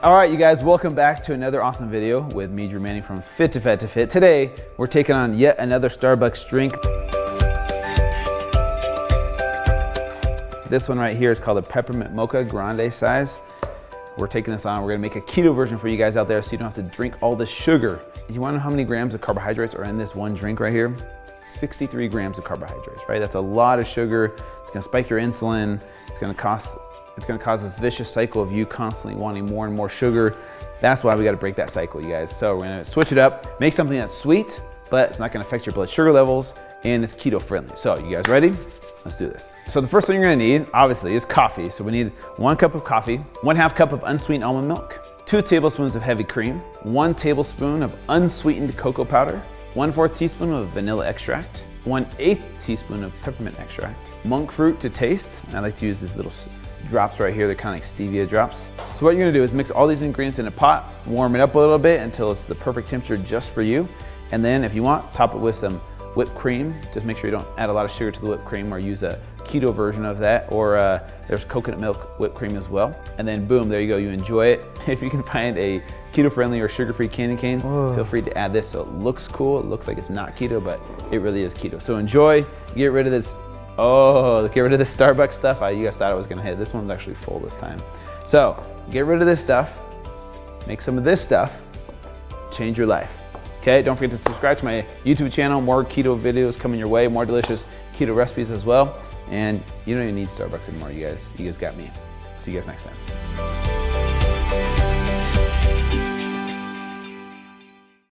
All right, you guys, welcome back to another awesome video with me, Drew Manning from Fit to Fat to Fit. Today, we're taking on yet another Starbucks drink. This one right here is called the Peppermint Mocha Grande size. We're taking this on. We're gonna make a keto version for you guys out there so you don't have to drink all this sugar. You wanna know how many grams of carbohydrates are in this one drink right here? 63 grams of carbohydrates, right? That's a lot of sugar. It's gonna spike your insulin. It's gonna cause this vicious cycle of you constantly wanting more and more sugar. That's why we gotta break that cycle, you guys. So we're gonna switch it up, make something that's sweet, but it's not gonna affect your blood sugar levels, and it's keto friendly. So you guys ready? Let's do this. So the first thing you're gonna need, obviously, is coffee. So we need 1 cup of coffee, 1/2 cup of unsweetened almond milk, 2 tablespoons of heavy cream, 1 tablespoon of unsweetened cocoa powder, 1/4 teaspoon of vanilla extract, 1/8 teaspoon of peppermint extract, monk fruit to taste. I like to use these little drops right here. They're kind of like Stevia drops. So what you're gonna do is mix all these ingredients in a pot, warm it up a little bit until it's the perfect temperature just for you. And then if you want, top it with some whipped cream. Just make sure you don't add a lot of sugar to the whipped cream or use a keto version of that, or there's coconut milk whipped cream as well. And then boom, there you go, you enjoy it. If you can find a keto-friendly or sugar-free candy cane, feel free to add this so it looks cool. It looks like it's not keto, but it really is keto. So enjoy, get rid of this, get rid of this Starbucks stuff. You guys thought I was gonna hit. This one's actually full this time. So get rid of this stuff, make some of this stuff, change your life. Okay, don't forget to subscribe to my YouTube channel. More keto videos coming your way, more delicious keto recipes as well. And you don't even need Starbucks anymore, you guys. You guys got me. See you guys next time.